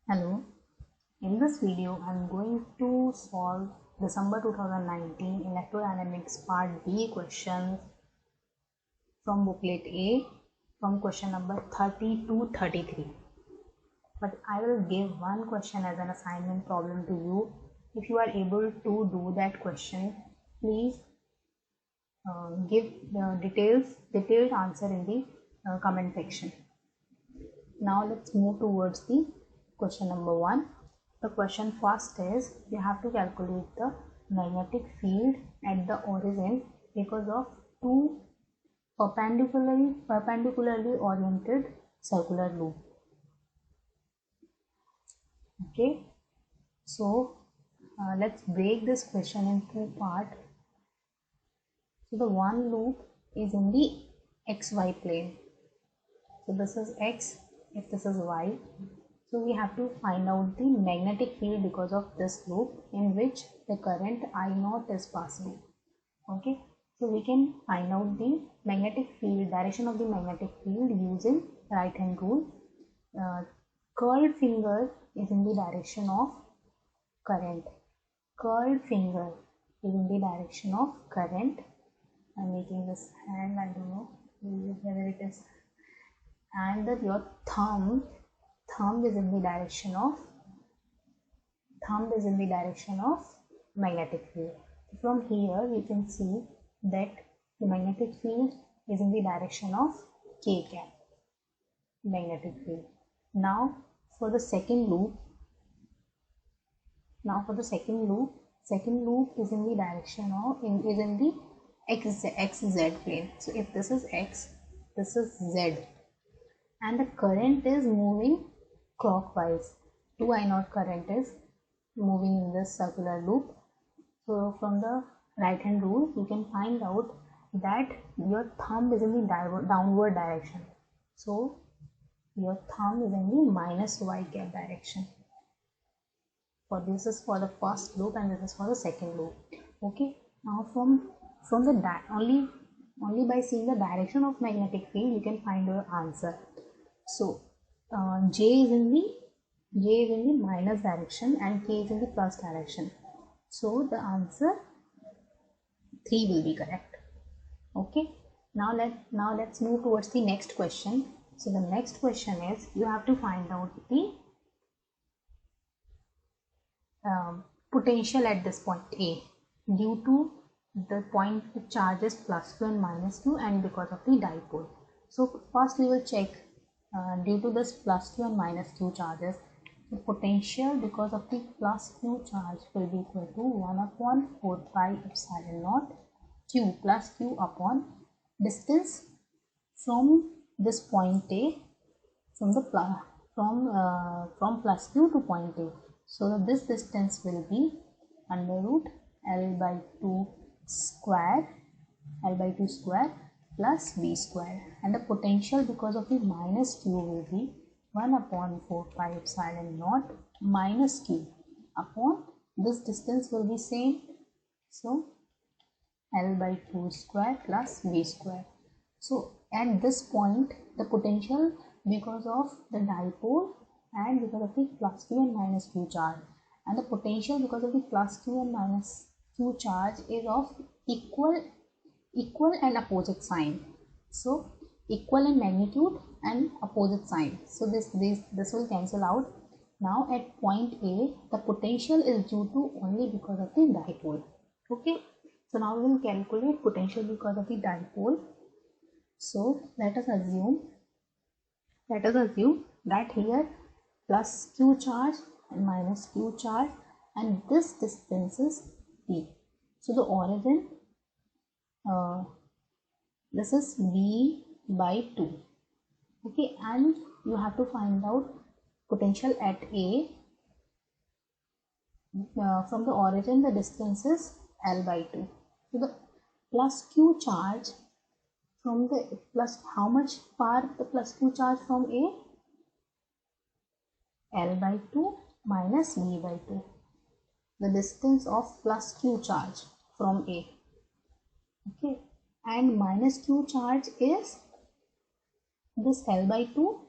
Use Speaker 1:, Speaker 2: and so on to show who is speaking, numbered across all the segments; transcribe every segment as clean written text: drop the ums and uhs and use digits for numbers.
Speaker 1: Hello, in this video I'm going to solve December 2019 Electrodynamics Part B questions from booklet A from question number 30 to 33. But I will give one question as an assignment problem to you. If you are able to do that question, please give the detailed answer in the comment section. Now let's move towards the question number 1. The question first is you have to calculate the magnetic field at the origin because of two perpendicularly oriented circular loop. Okay, so let's break this question in two parts. So the one loop is in the xy plane. So this is x, if this is y. So we have to find out the magnetic field because of this loop in which the current I0 is passing. Okay, so we can find out the magnetic field, direction of the magnetic field using right hand rule. Curled finger is in the direction of current. Curled finger is in the direction of current. I'm making this hand, I don't know whether it is, and that your thumb is in the direction of magnetic field. From here you can see that the magnetic field is in the direction of k cap, magnetic field. Now for the second loop, second loop is in the direction of is in the xz plane. So if this is x, this is z, and the current is moving clockwise. 2I0 current is moving in this circular loop. So from the right hand rule you can find out that your thumb is in the downward direction. So your thumb is in the minus y cap direction. For this is for the first loop and this is for the second loop. Okay, now from the only by seeing the direction of magnetic field you can find your answer. So J is in the minus direction and K is in the plus direction. So the answer 3 will be correct. Okay. Now let's move towards the next question. So the next question is you have to find out the potential at this point A due to the point charges plus q and minus q and because of the dipole. So first we will check due to this plus q and minus q charges, the potential because of the plus q charge will be equal to 1 upon 4 pi epsilon naught q plus q upon distance from this point A, from the from plus q to point A. So this distance will be under root L by 2 square plus b square, and the potential because of the minus q will be 1 upon 4 pi epsilon naught minus q upon this distance will be same, so L by 2 square plus b square. So at this point the potential because of the dipole and because of the plus q and minus q charge, and the potential because of the plus q and minus q charge is of equal and opposite sign. So equal in magnitude and opposite sign. So this will cancel out. Now at point A the potential is due to only because of the dipole. Okay. So now we will calculate potential because of the dipole. So let us assume that here plus q charge and minus q charge, and this distance is d. So the origin this is b by 2. Okay, and you have to find out potential at A. From the origin the distance is L by 2. So the plus q charge from the plus, how much far the plus q charge from A? L by 2 minus b by 2, the distance of plus q charge from A. Okay, and minus q charge is this L by 2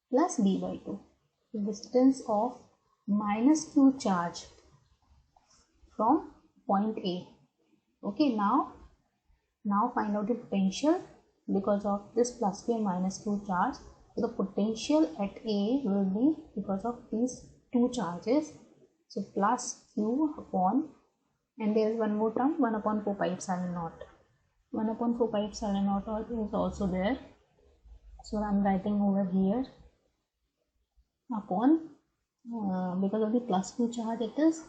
Speaker 1: plus b by 2. distance of minus q charge from point A. Okay, now find out the potential because of this plus q and minus q charge. So the potential at A will be because of these two charges. So plus q upon, and there is one more term, 1 upon 4 pi epsilon naught. 1 upon 4 pi epsilon naught is also there. So I am writing over here upon, because of the plus q charge, it is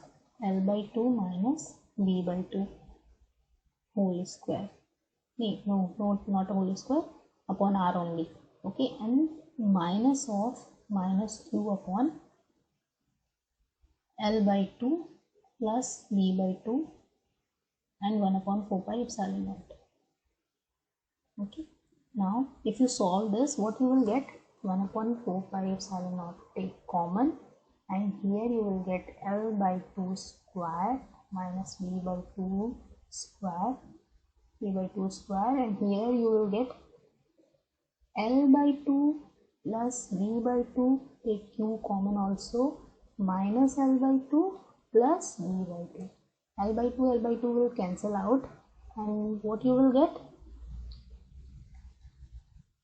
Speaker 1: L by 2 minus B by 2 whole square. No, not whole square, upon R only. Okay, and minus of minus q upon L by 2 plus B by 2 and 1 upon 4 pi epsilon naught. Okay, now if you solve this, what you will get? 1 upon 4 pi epsilon naught, take common, and here you will get L by 2 square minus B by 2 square, B by 2 square, and here you will get L by 2 plus B by 2, take Q common also, minus L by 2 plus B by 2. L by 2 will cancel out, and what you will get?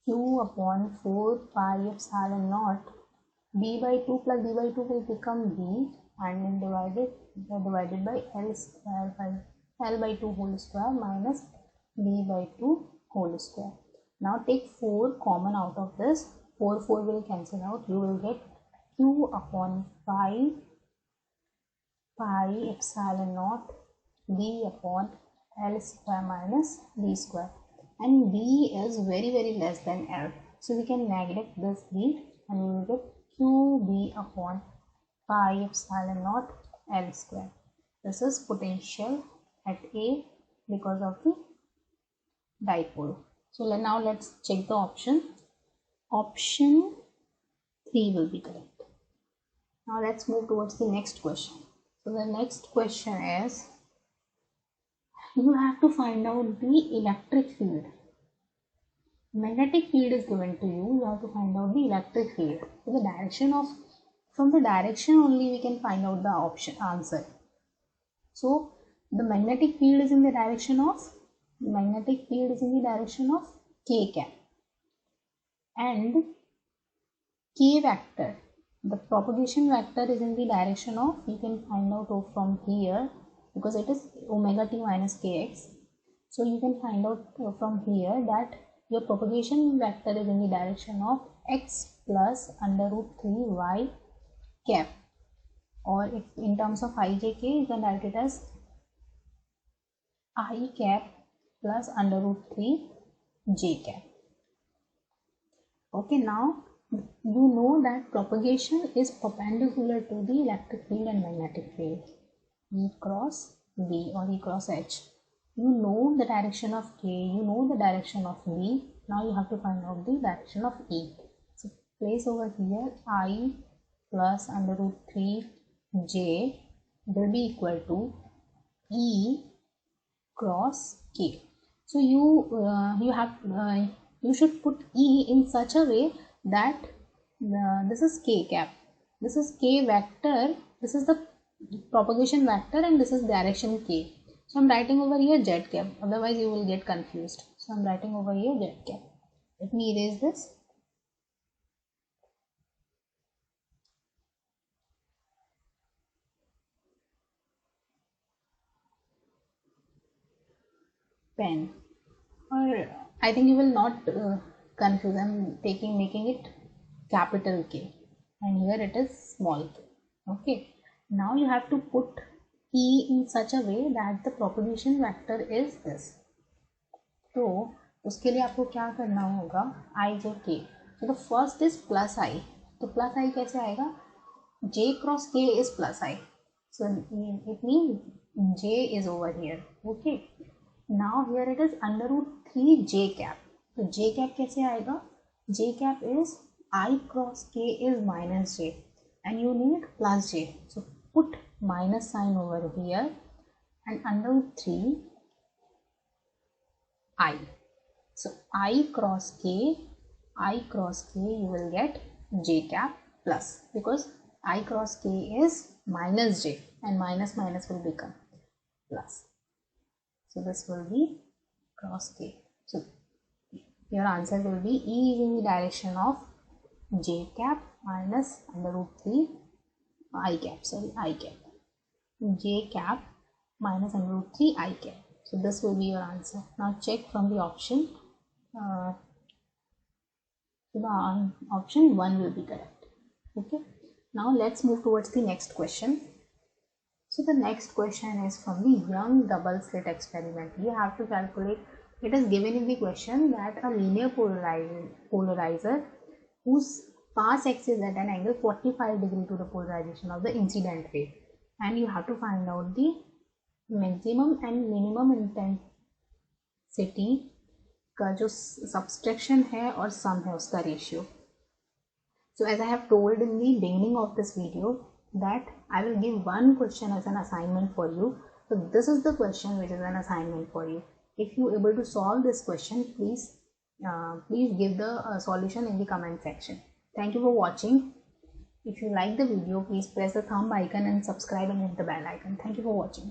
Speaker 1: Q upon 4 pi epsilon naught, B by 2 plus B by 2 will become B, and then divided by L square by L by 2 whole square minus B by 2 whole square. Now take 4 common out of this. 4 will cancel out. You will get Q upon 5 pi epsilon naught B upon L square minus B square. And B is very less than L. So we can neglect this B and we will get QB upon pi epsilon naught L square. This is potential at A because of the dipole. So now let's check the option. Option 3 will be correct. Now let's move towards the next question. So the next question is, you have to find out the electric field. Magnetic field is given to you. You have to find out the electric field. So the direction of, from the direction only we can find out the answer. So the magnetic field is in the direction of k cap, and k vector, the propagation vector, is in the direction of, you can find out from here because it is omega t minus kx. So you can find out from here that your propagation vector is in the direction of x plus under root 3 y cap, or if in terms of ijk, you can write it as I cap plus under root 3 j cap. Okay, now you know that propagation is perpendicular to the electric field and magnetic field, E cross B or E cross H. You know the direction of K, you know the direction of B. Now you have to find out the direction of E. So place over here I plus under root 3 J will be equal to E cross K. So you should put E in such a way that this is K cap, this is K vector, this is the propagation vector, and this is direction K. So I am writing over here Z cap, otherwise you will get confused. So I am writing over here Z cap. Let me erase this. Pen, or I think you will not confuse. I am making it capital K, and here it is small k. Okay, now you have to put E in such a way that the propagation vector is this. तो उसके लिए आपको क्या करना होगा, I J K. So the first is plus I. तो plus I कैसे आएगा? J cross K is plus I. So it means J is over here. Okay. Now here it is under root 3 J cap. तो J cap कैसे आएगा? J cap is I cross K is minus J, and you need plus J. So put minus sign over here, and under root 3 I. So I cross K, you will get J cap plus, because I cross k is minus j and minus minus will become plus. So this will be cross k. So your answer will be E is in the direction of j cap minus under root 3 I cap, j cap minus under root 3 I cap. So this will be your answer. Now check from the option. So the option 1 will be correct. Okay. Now let's move towards the next question. So the next question is from the Young double slit experiment. You have to calculate. It is given in the question that a linear polarizer whose path x is at an angle 45 degree to the polarization of the incident ray, and you have to find out the maximum and minimum intensity का जो subtraction है और sum है उसका ratio. So as I have told in the beginning of this video that I will give one question as an assignment for you. So this is the question which is an assignment for you. If you are able to solve this question, please give the solution in the comment section. Thank you for watching. If you like the video, please press the thumb icon and subscribe and hit the bell icon. Thank you for watching.